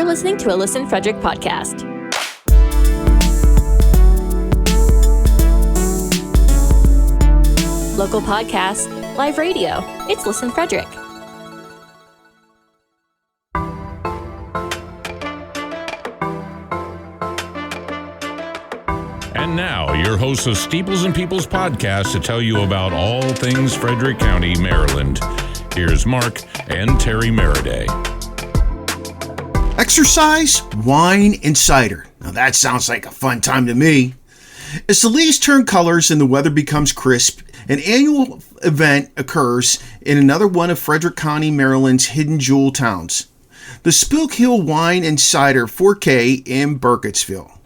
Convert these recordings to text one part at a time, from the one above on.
listening to a Listen Frederick podcast. Local podcasts, live radio. It's Listen Frederick. And now, your hosts of Steeples and Peoples podcast to tell you about all things Frederick County, Maryland. Here's Mark and Terry Meriday. Exercise, wine, and cider. Now that sounds like a fun time to me. As the leaves turn colors and the weather becomes crisp, an annual event occurs in another one of Frederick County, Maryland's hidden jewel towns, the Spook Hill Wine and Cider 4K in Burkittsville.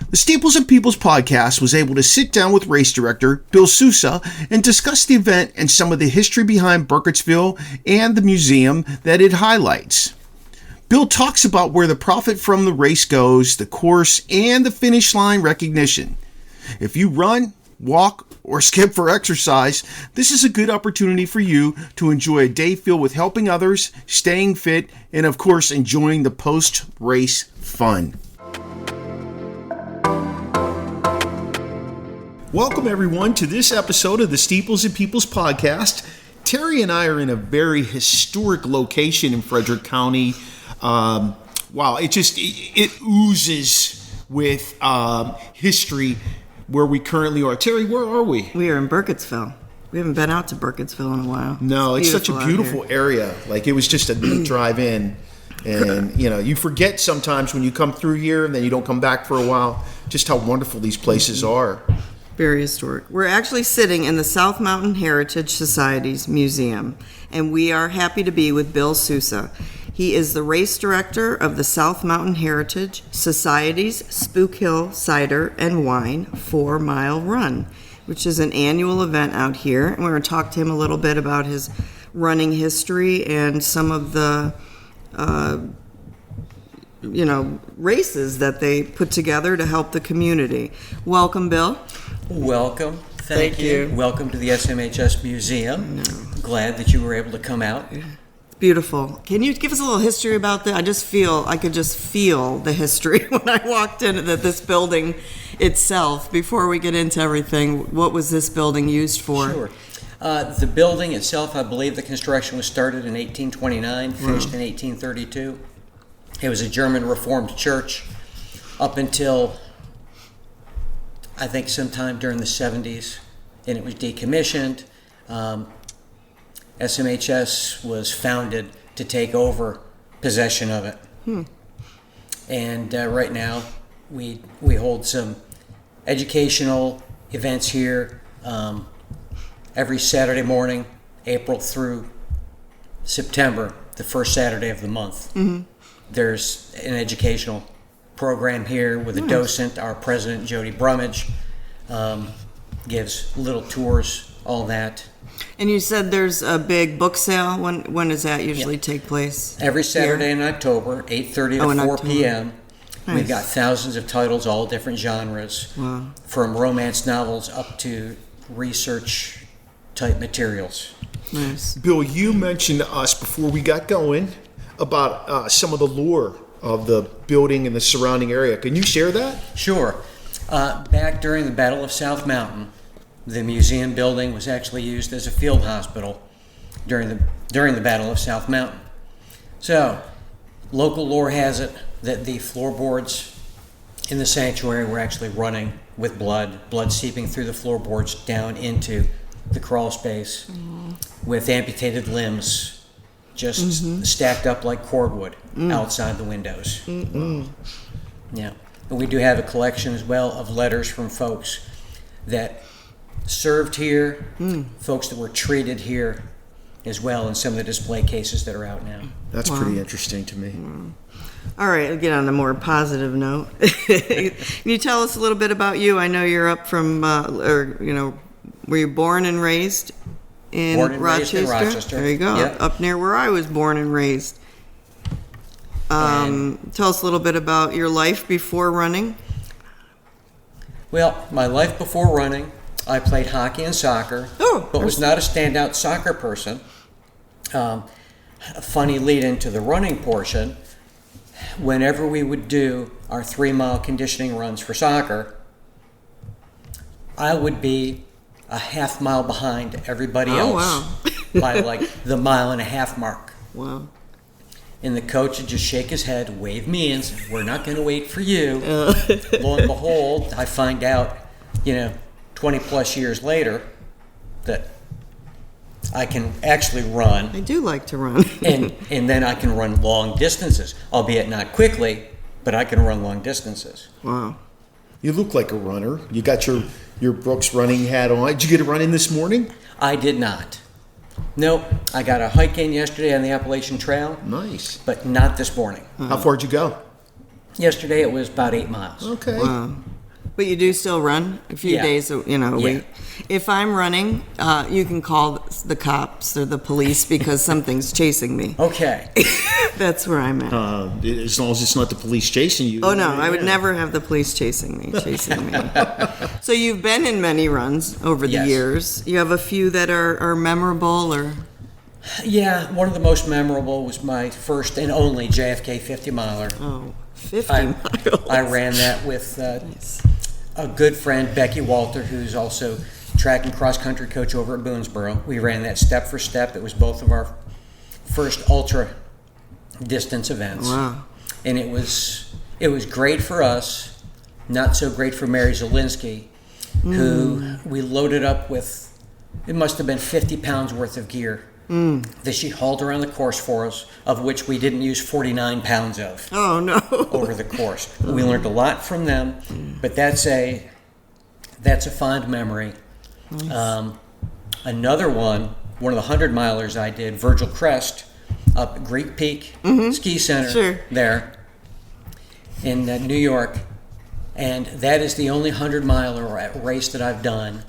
The Steeples and Peoples podcast was able to sit down with race director Bill Susa and discuss the event and some of the history behind Burkittsville and the museum that it highlights. Bill talks about where the profit from the race goes, the course, and the finish line recognition. If you run, walk, or skip for exercise, this is a good opportunity for you to enjoy a day filled with helping others, staying fit, and of course enjoying the post-race fun. Welcome everyone to this episode of the Steeples and Peoples podcast. Terry and I are in a very historic location in Frederick County. Wow, it oozes with history where we currently are. Terry, where are we? We are in Burkittsville. We haven't been out to Burkittsville in a while. No, it's such a beautiful area. Like, it was just a neat drive in. And, you forget sometimes when you come through here and then you don't come back for a while, just how wonderful these places are. Very historic. We're actually sitting in the South Mountain Heritage Society's museum, and we are happy to be with Bill Susa. He is the race director of the South Mountain Heritage Society's Spook Hill Cider and Wine 4-mile run, which is an annual event out here. And we're going to talk to him a little bit about his running history and some of the races that they put together to help the community. Welcome, Bill. Welcome. Thank you. Welcome to the SMHS Museum. Glad that you were able to come out. Beautiful. Can you give us a little history about that? I could just feel the history when I walked into this building itself. Before we get into everything, what was this building used for? Sure. The building itself, I believe the construction was started in 1829, finished in 1832. It was a German Reformed church up until, I think, sometime during the 70s, and it was decommissioned. SMHS was founded to take over possession of it. And right now, we hold some educational events here every Saturday morning, April through September, the first Saturday of the month. Mm-hmm. There's an educational program here with a docent. Our president, Jody Brummage, gives little tours, all that. And you said there's a big book sale. When does that usually take place? Every Saturday in October, 8:30 to 4 p.m. Nice. We've got thousands of titles, all different genres, from romance novels up to research-type materials. Nice. Bill, you mentioned to us before we got going about some of the lore of the building and the surrounding area. Can you share that? Sure. Back during the Battle of South Mountain, the museum building was actually used as a field hospital during the Battle of South Mountain. So, local lore has it that the floorboards in the sanctuary were actually running with blood seeping through the floorboards down into the crawl space, with amputated limbs just stacked up like cordwood outside the windows. Yeah. And we do have a collection as well of letters from folks that served here, folks that were treated here as well, in some of the display cases that are out now. That's pretty interesting to me. All right, I'll get on a more positive note. Can you tell us a little bit about you? I know you're up from, were you born and raised in Rochester? Raised in Rochester. There you go, yep. Up near where I was born and raised. Tell us a little bit about your life before running. Well, my life before running, I played hockey and soccer, but was not a standout soccer person. A funny lead into the running portion. whenever we would do our 3-mile conditioning runs for soccer, I would be a half mile behind everybody else wow. by like the 1.5 mile mark. Wow. And the coach would just shake his head, wave me in, say, we're not going to wait for you. Lo and behold, I find out, 20 plus years later that I can actually run. I do like to run. and then I can run long distances, albeit not quickly, but I can run long distances. Wow. You look like a runner. You got your Brooks running hat on. Did you get a run in this morning? I did not. Nope. I got a hike in yesterday on the Appalachian Trail. Nice. But not this morning. How far did you go? Yesterday it was about 8 miles. Okay. Wow. But you do still run a few Yeah. days, a week. If I'm running, you can call the cops or the police because something's chasing me. Okay. That's where I'm at. As long as it's not the police chasing you. Oh no, I would never have the police chasing me. So you've been in many runs over the Yes. years. You have a few that are memorable, or Yeah, one of the most memorable was my first and only JFK 50 miler. 50 I miles. I ran that with Nice. a good friend, Becky Walter, who's also track and cross country coach over at Boonesboro. We ran that step for step. It was both of our first ultra distance events. Wow. And it was great for us, not so great for Mary Zielinski, who we loaded up with, it must have been 50 pounds worth of gear that she hauled around the course for us, of which we didn't use 49 pounds of Oh no. over the course. We learned a lot from them, but that's a fond memory. Another one of the 100-milers I did, Virgil Crest, up at Greek Peak Ski Center Sure. there in New York, and that is the only 100-miler race that I've done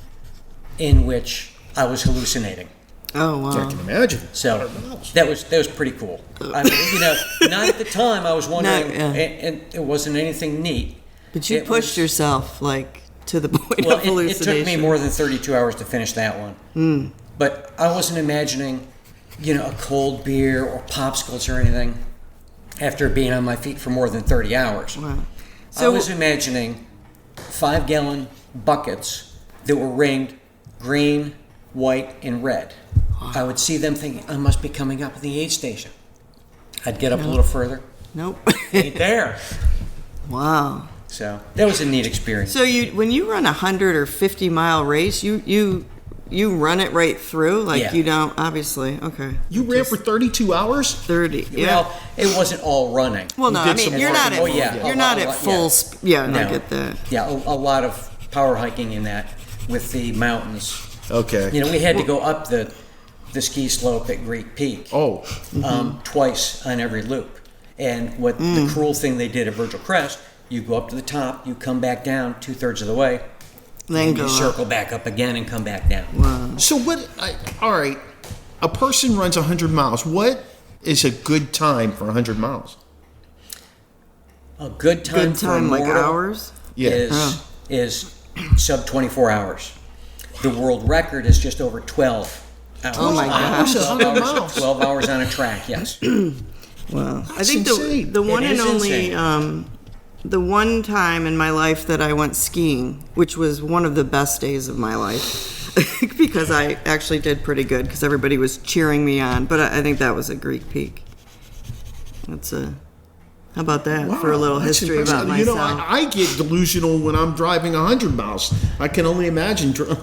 in which I was hallucinating. Oh I wow. can imagine. So that was pretty cool. I mean, not at the time. I was wondering, yeah. and it wasn't anything neat. But you It pushed was- yourself to the point Well, of it hallucination. took me more than 32 hours to finish that one. But I wasn't imagining, a cold beer or popsicles or anything after being on my feet for more than 30 hours. Wow. I So was imagining 5-gallon buckets that were ringed green, white, and red. I would see them thinking, I must be coming up at the aid station. I'd get up a little further. nope. Ain't there. Wow. So that was a neat experience. So when you run 100 or 50 mile race, you run it right through, like Yeah. you don't obviously. Okay. You ran for 32 hours? 30. Yeah. Well, it wasn't all running. Well, no, you I did mean some you're not at walking. Oh, yeah. you're A not lot, at full. yeah. I No. get that. Yeah, a lot of power hiking in that with the mountains. Okay. We had to go up the ski slope at Greek Peak Oh. twice on every loop. And what the cruel thing they did at Virgil Crest, you go up to the top, you come back down 2/3 of the way, Then and go you up. circle back up again and come back down. So all right, a person runs 100 miles. What is a good time for 100 miles? A good time, Good time, for a like mortal hours. Yeah. is sub 24 hours. The world record is just over 12 hours. Oh my gosh. 100 miles. 12 hours on a track, yes. Wow. I That's think insane. the one It and is only insane. the one time in my life that I went skiing, which was one of the best days of my life, because I actually did pretty good because everybody was cheering me on. But I think that was at Greek Peak. How about that for a little That's history about impressive. myself? I get delusional when I'm driving 100 miles. I can only imagine running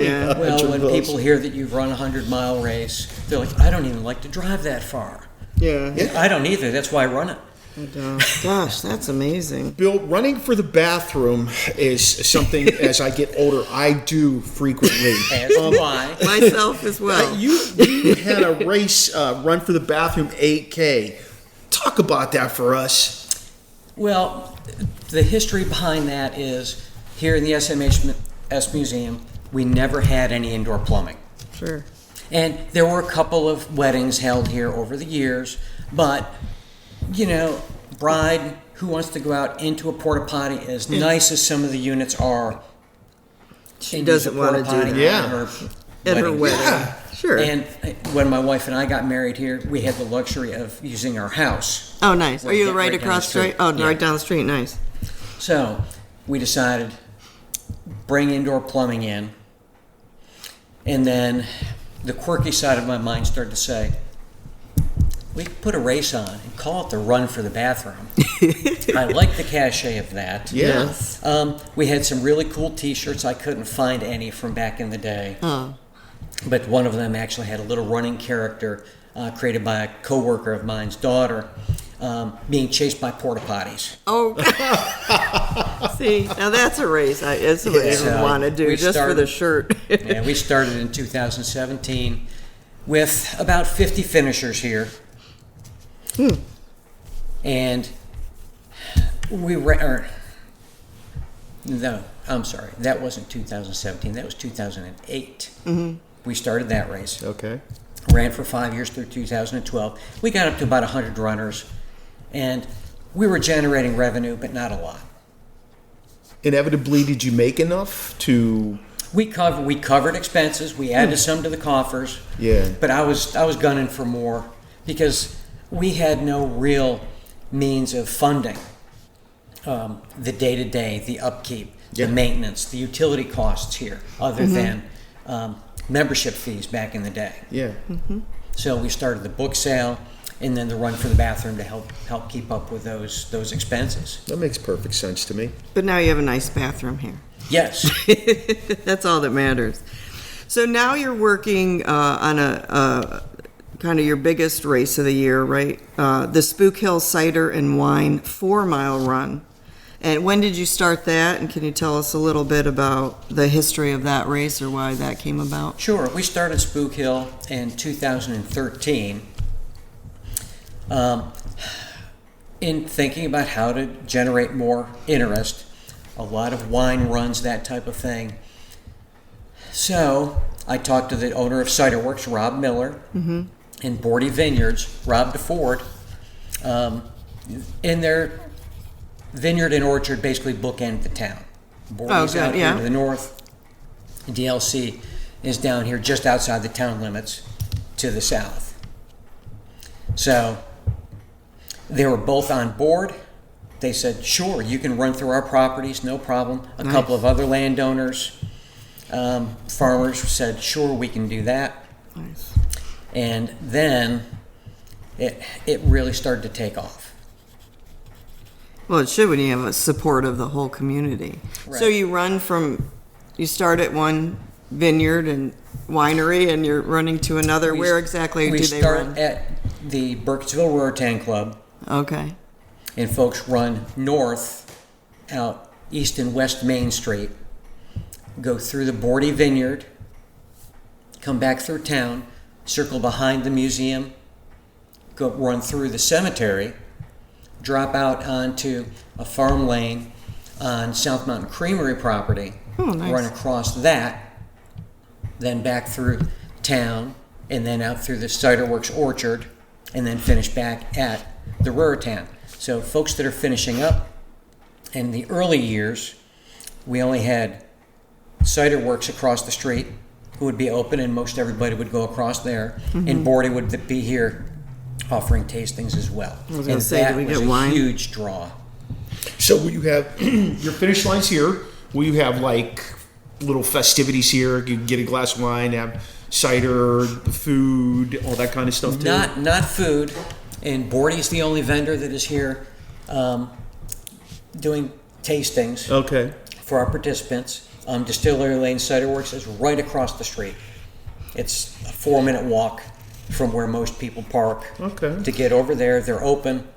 yeah. 100 Well, when miles. people hear that you've run a 100-mile race, they're like, I don't even like to drive that far. Yeah. I don't either. That's why I run it. Gosh, that's amazing. Bill, running for the bathroom is something as I get older I do frequently. As do I. Myself as well. You had a race, run for the bathroom 8K. Talk about that for us. Well, the history behind that is here in the SMHS Museum, we never had any indoor plumbing. Sure. And there were a couple of weddings held here over the years, but, bride who wants to go out into a porta potty, as nice as some of the units are, She doesn't want to do that. Yeah. At her wedding. Yeah. Sure. And when my wife and I got married here, we had the luxury of using our house. Oh, nice. Are you Right right down across the street. street? Oh, Yeah. right down the street. Nice. So we decided bring indoor plumbing in, and then the quirky side of my mind started to say, we could put a race on and call it the Run for the Bathroom. I like the cachet of that. Yeah. Yes. We had some really cool T-shirts. I couldn't find any from back in the day. Oh. But one of them actually had a little running character created by a coworker of mine's daughter being chased by porta potties. Oh. See, now that's a race. That's what I So want to do we just for the started- shirt. Yeah, we started in 2017 with about 50 finishers here. And no, I'm sorry, that wasn't 2017, that was 2008. We started that race. Okay. Ran for 5 years through 2012. We got up to about 100 runners, and we were generating revenue, but not a lot. Inevitably, did you make enough to? We covered expenses. We added some to the coffers. Yeah. But I was gunning for more because we had no real means of funding the day-to-day, the upkeep, Yeah. the maintenance, the utility costs here, other than membership fees back in the day. Yeah. So we started the book sale and then the Run for the Bathroom to help keep up with those expenses. That makes perfect sense to me. But now you have a nice bathroom here. Yes. That's all that matters. So now you're working on a kind of your biggest race of the year, right? The Spook Hill Cider and Wine 4-mile run. And when did you start that? And can you tell us a little bit about the history of that race or why that came about? Sure. We started Spook Hill in 2013 in thinking about how to generate more interest, a lot of wine runs, that type of thing. So I talked to the owner of Cider Works, Rob Miller, and Bordy Vineyards, Rob DeFord, in their vineyard and orchard basically bookend the town. Bordy's out here to the north. DLC is down here just outside the town limits to the south. So they were both on board. They said, sure, you can run through our properties, no problem. A couple of other landowners, farmers said, sure, we can do that. Nice. And then it really started to take off. Well, it should when you have a support of the whole community. Right. So you start at one vineyard and winery and you're running to another. Where exactly do they run? We start at the Burkittsville Ruritan Club, Okay. and folks run north out East and West Main Street, go through the Bordy Vineyard, come back through town, circle behind the museum, go run through the cemetery, drop out onto a farm lane on South Mountain Creamery property, Oh, nice. run across that, then back through town, and then out through the Cider Works orchard, and then finish back at the Ruritan. So folks that are finishing up, in the early years, we only had Cider Works across the street, who would be open, and most everybody would go across there, and Bordy would be here offering tastings as well. I was gonna And say, that do we was get a wine? huge draw. So will you have your finish lines here? Will you have like little festivities here? You can get a glass of wine, have cider, food, all that kind of stuff too? Not food, and Bordy's the only vendor that is here doing tastings Okay. for our participants. Distillery Lane Cider Works is right across the street. It's a 4-minute walk from where most people park. Okay. To get over there. They're open.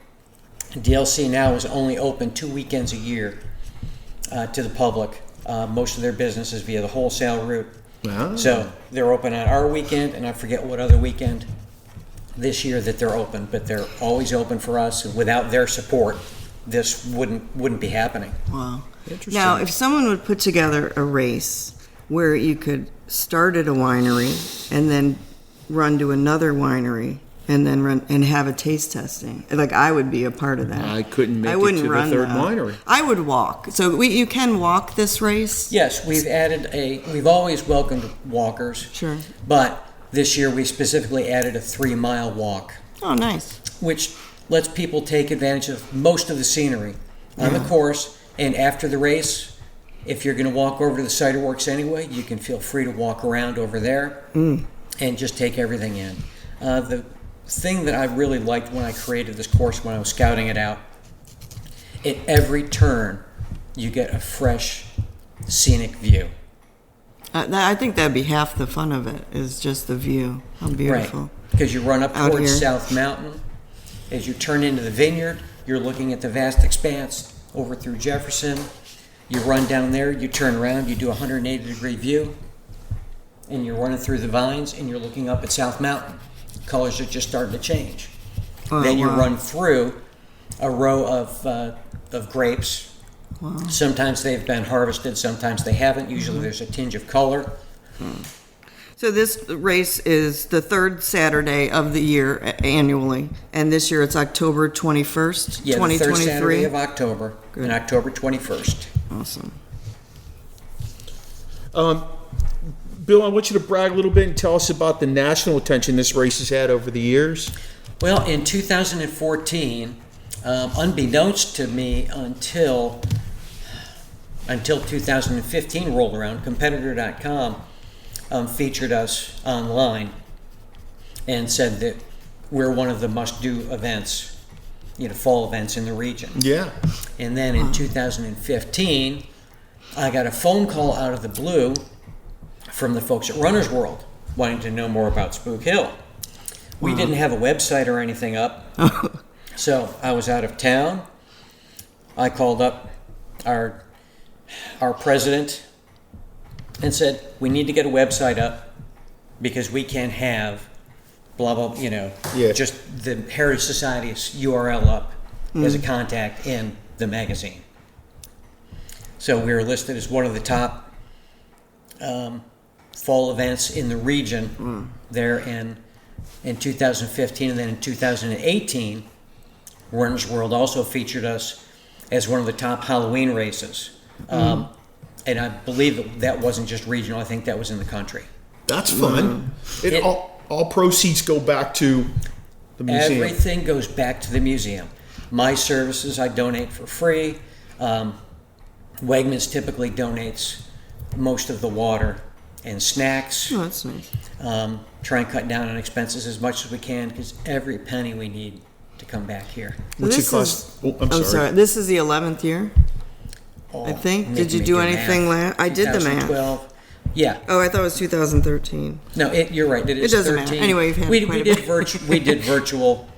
DLC now is only open 2 weekends a year to the public. Most of their business is via the wholesale route. Ah. So they're open on our weekend, and I forget what other weekend this year that they're open, but they're always open for us. Without their support, this wouldn't be happening. Wow. Interesting. Now, if someone would put together a race where you could start at a winery and then run to another winery and then run and have a taste testing, like I would be a part of that. I couldn't make I it wouldn't to the run third that. winery. I would walk. So you can walk this race. Yes, we've always welcomed walkers. Sure. But This year we specifically added a 3-mile walk, Oh, nice. which lets people take advantage of most of the scenery on the course. And after the race, if you're going to walk over to the Cider Works anyway, you can feel free to walk around over there and just take everything in. The thing that I really liked when I created this course, when I was scouting it out, at every turn you get a fresh scenic view. I think that'd be half the fun of it, is just the view. How beautiful. Right, because you run up Out towards here. South Mountain. As you turn into the vineyard, you're looking at the vast expanse over through Jefferson. You run down there, you turn around, you do a 180-degree view, and you're running through the vines, and you're looking up at South Mountain. Colors are just starting to change. Oh, Then you wow. run through a row of grapes. Wow. Sometimes they've been harvested, sometimes they haven't. Usually there's a tinge of color. So this race is the third Saturday of the year annually, and this year it's October 21st, Yeah, the third 2023. Saturday of October, and October 21st. Awesome. Bill, I want you to brag a little bit and tell us about the national attention this race has had over the years. Well, in 2014, unbeknownst to me until 2015 rolled around, competitor.com featured us online and said that we're one of the must-do events, fall events in the region. Yeah. And then in 2015, I got a phone call out of the blue from the folks at Runner's World wanting to know more about Spook Hill. We didn't have a website or anything up, so I was out of town. I called up our president and said, we need to get a website up because we can't have blah, blah, just the Heritage Society's URL up as a contact in the magazine. So we were listed as one of the top fall events in the region there in 2015, and then in 2018, Runner's World also featured us as one of the top Halloween races. And I believe that wasn't just regional, I think that was in the country. That's fun. All proceeds go back to the museum. Everything goes back to the museum. My services I donate for free. Wegmans typically donates most of the water and snacks. Oh, that's nice. Try and cut down on expenses as much as we can because every penny we need to come back here. What's This it cost? is- I'm sorry. This is the 11th year, I think. Did you do anything last? I did the math. 2012. Yeah. Oh, I thought it was 2013. No, you're right. It is doesn't 13. matter. Anyway, you've had we quite a did bit. we did virtual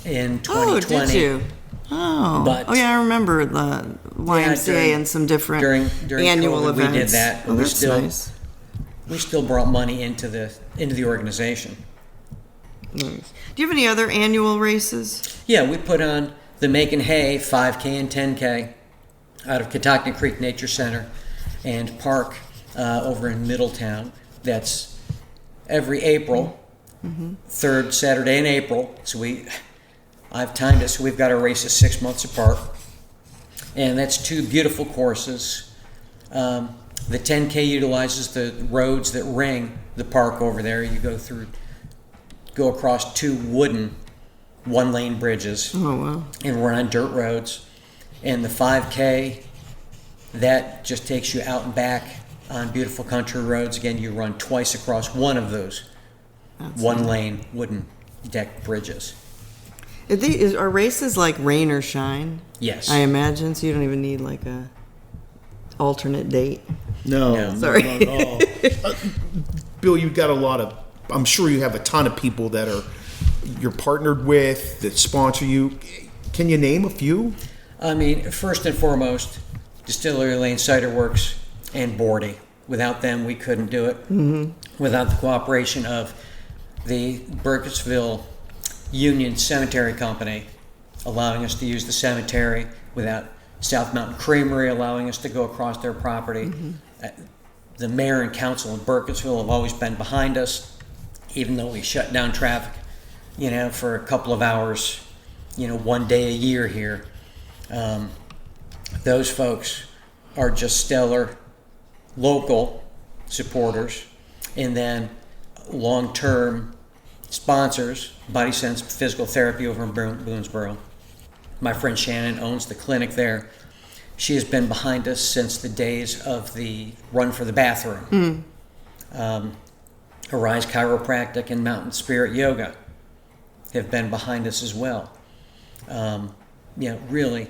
in 2020. Oh, did you? Oh, But- yeah, I remember the YMCA during- and some different during annual COVID, events. we did that, but Oh, we that's still nice. brought money into the organization. Nice. Do you have any other annual races? Yeah, we put on the Making Hay 5K and 10K out of Catoctin Creek Nature Center and Park over in Middletown. That's every April, third Saturday in April. So I've timed it so we've got our races 6 months apart. And that's two beautiful courses. The 10K utilizes the roads that ring the park over there. You go across two wooden one-lane bridges Oh, wow. and run on dirt roads. And the 5K, that just takes you out and back on beautiful country roads. Again, you run twice across one of those one-lane wooden deck bridges. Are races like rain or shine? Yes. I imagine, so you don't even need like a alternate date. No. Sorry. Not at all. Bill, you've got I'm sure you have a ton of people that you're partnered with, that sponsor you. Can you name a few? I mean, first and foremost, Distillery Lane Cider Works and Bordy. Without them, we couldn't do it. Mm-hmm. Without the cooperation of the Burkittsville Union Cemetery Company, allowing us to use the cemetery, without South Mountain Creamery allowing us to go across their property. The mayor and council of Burkittsville have always been behind us, even though we shut down traffic, for a couple of hours, one day a year here. Those folks are just stellar local supporters. And then long-term sponsors, Body Sense Physical Therapy over in Boonesboro. My friend Shannon owns the clinic there. She has been behind us since the days of the Run for the Bathroom. Arise Chiropractic and Mountain Spirit Yoga have been behind us as well. Really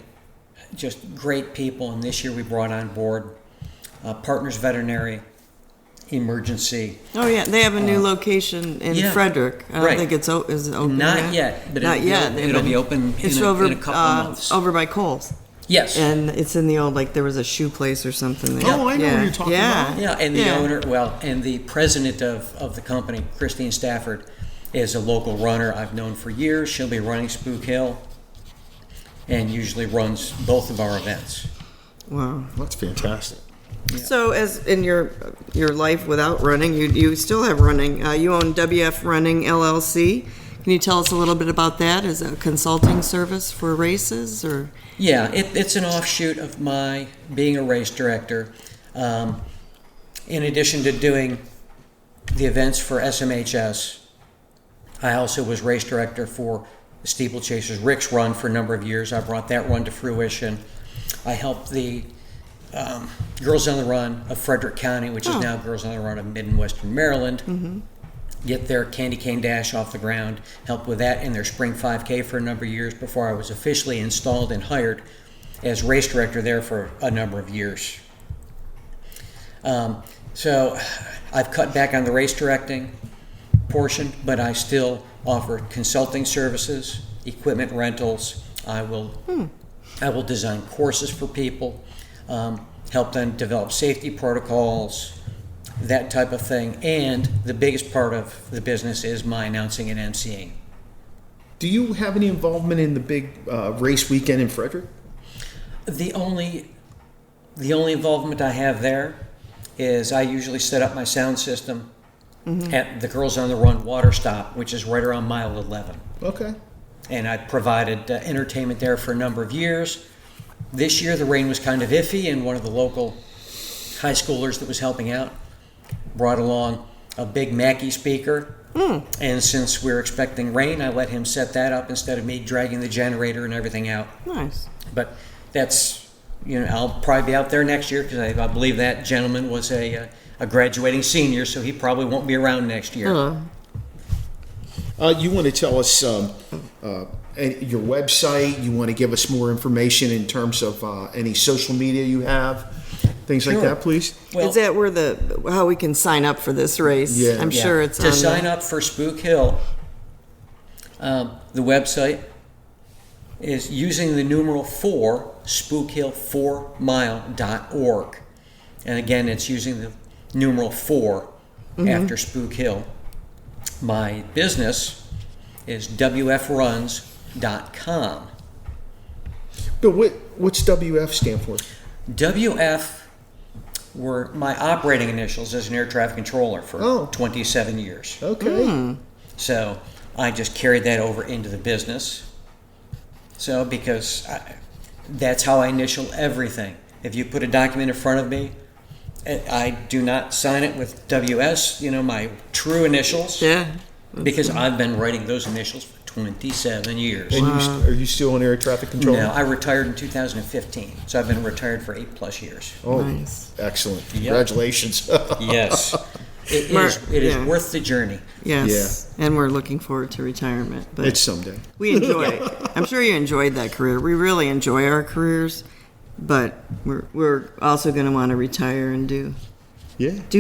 just great people. And this year we brought on board Partners Veterinary Emergency. Oh yeah, they have a new location in Frederick. I don't think is it open Not yet, but not yet. It'll be open in a couple of months. Over by Kohl's. Yes. And it's in the old, there was a shoe place or something there. Oh, I know what you're talking about. Yeah, and the owner, and the president of the company, Christine Stafford, is a local runner I've known for years. She'll be running Spook Hill and usually runs both of our events. Wow. That's fantastic. Yeah. So as in your life without running, you still have running. You own WF Running LLC. Can you tell us a little bit about that? Is it a consulting service for races or? Yeah, it's an offshoot of my being a race director. In addition to doing the events for SMHS, I also was race director for the Steeplechasers Rick's Run for a number of years. I brought that run to fruition. I helped the Girls on the Run of Frederick County, which is now Girls on the Run of Mid and Western Maryland, get their Candy Cane Dash off the ground, helped with that in their Spring 5K for a number of years before I was officially installed and hired as race director there for a number of years. So I've cut back on the race directing portion, but I still offer consulting services, equipment rentals. I will design courses for people, help them develop safety protocols, that type of thing. And the biggest part of the business is my announcing and emceeing. Do you have any involvement in the big race weekend in Frederick? The only involvement I have there is I usually set up my sound system at the Girls on the Run water stop, which is right around mile 11. Okay. And I provided entertainment there for a number of years. This year the rain was kind of iffy, and one of the local high schoolers that was helping out brought along a big Mackie speaker. And since we're expecting rain, I let him set that up instead of me dragging the generator and everything out. Nice. But that's, I'll probably be out there next year because I believe that gentleman was a graduating senior, so he probably won't be around next year. You want to tell us your website? You want to give us more information in terms of any social media you have? Things like that, please. Well, is that where how we can sign up for this race? Yeah. I'm sure it's to sign up for Spook Hill. The website is using the numeral 4, spookhill4mile.org. And again, it's using the numeral 4 after Spook Hill. My business is wfruns.com. But what's WF stand for? WF were my operating initials as an air traffic controller for 27 years. Okay. So I just carried that over into the business. So because that's how I initial everything. If you put a document in front of me, I do not sign it with WS, my true initials. Yeah. Because I've been writing those initials for 27 years. And are you still an air traffic controller? No, I retired in 2015. So I've been retired for 8+ years. Oh, nice. Excellent. Yep. Congratulations. Yes. It is worth the journey. Yes. Yeah. And we're looking forward to retirement. But it's someday. We enjoy it. I'm sure you enjoyed that career. We really enjoy our careers, but we're also going to want to retire and do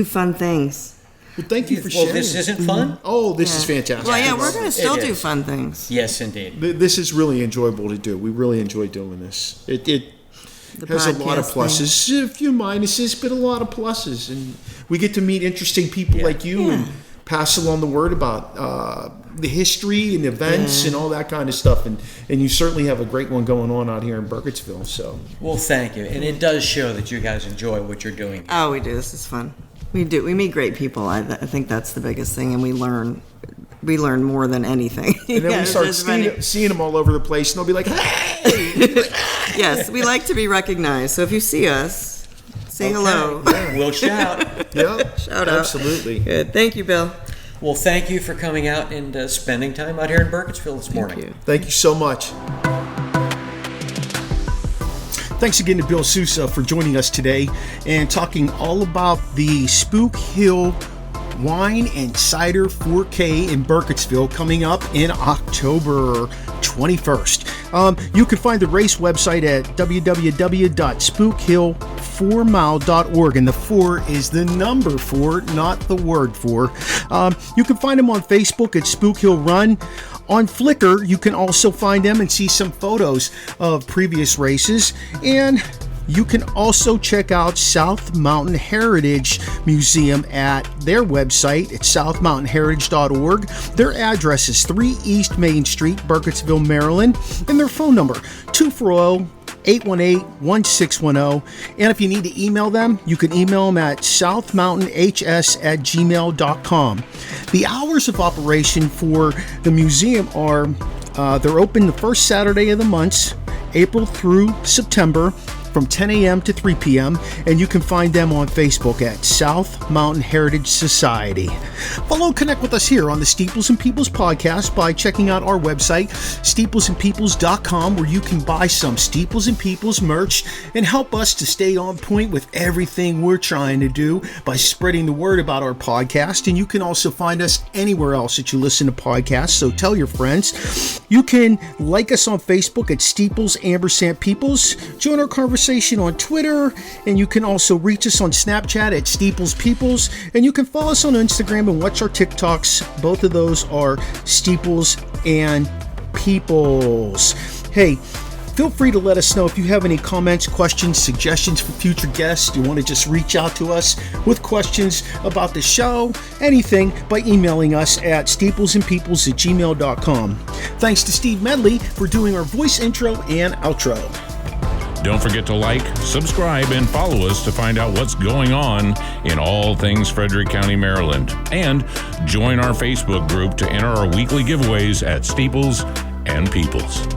fun things. Well, thank you for sharing. Well, this isn't fun? Oh, this is fantastic. Well, yeah, we're going to still do fun things. Yes, indeed. This is really enjoyable to do. We really enjoy doing this. It has a lot of pluses, a few minuses, but a lot of pluses. And we get to meet interesting people like you and pass along the word about the history and events and all that kind of stuff. And you certainly have a great one going on out here in Burkittsville. So, well, thank you. And it does show that you guys enjoy what you're doing. Oh, we do. This is fun. We do. We meet great people. I think that's the biggest thing, and we learn more than anything. And then we start seeing them all over the place, and they'll be like, "Hey!" Yes, we like to be recognized. So if you see us, say hello. Yeah. We'll shout. Yeah, Shout out. Absolutely. Good. Thank you, Bill. Well, thank you for coming out and spending time out here in Burkittsville this morning. Thank you so much. Thanks again to Bill Susa for joining us today and talking all about the Spook Hill Wine and Cider 4K in Burkittsville coming up in October 21st. You can find the race website at www.spookhill4mile.org, and the 4 is the number 4, not the word 4. You can find them on Facebook at Spook Hill Run. On Flickr, you can also find them and see some photos of previous races, and you can also check out South Mountain Heritage Museum at their website at southmountainheritage.org. Their address is 3 East Main Street, Burkittsville, Maryland, and their phone number 240-818-1610. And if you need to email them, you can email them at southmountainhs@gmail.com. The hours of operation for the museum are they're open the first Saturday of the month, April through September, from 10 a.m. to 3 p.m., and you can find them on Facebook at South Mountain Heritage Society. Follow and connect with us here on the Steeples and Peoples podcast by checking out our website, steeplesandpeoples.com, where you can buy some Steeples and Peoples merch and help us to stay on point with everything we're trying to do by spreading the word about our podcast. And you can also find us anywhere else that you listen to podcasts, so tell your friends. You can like us on Facebook at Steeples&Peoples, join our conversation on Twitter, and you can also reach us on Snapchat at Steeples Peoples, and you can follow us on Instagram and watch our TikToks. Both of those are Steeples and Peoples. Hey, feel free to let us know if you have any comments, questions, suggestions for future guests. You want to just reach out to us with questions about the show, anything, by emailing us at steeplesandpeoples@gmail.com. Thanks to Steve Medley for doing our voice intro and outro. Don't forget to like, subscribe, and follow us to find out what's going on in all things Frederick County, Maryland. And join our Facebook group to enter our weekly giveaways at Steeples and Peoples.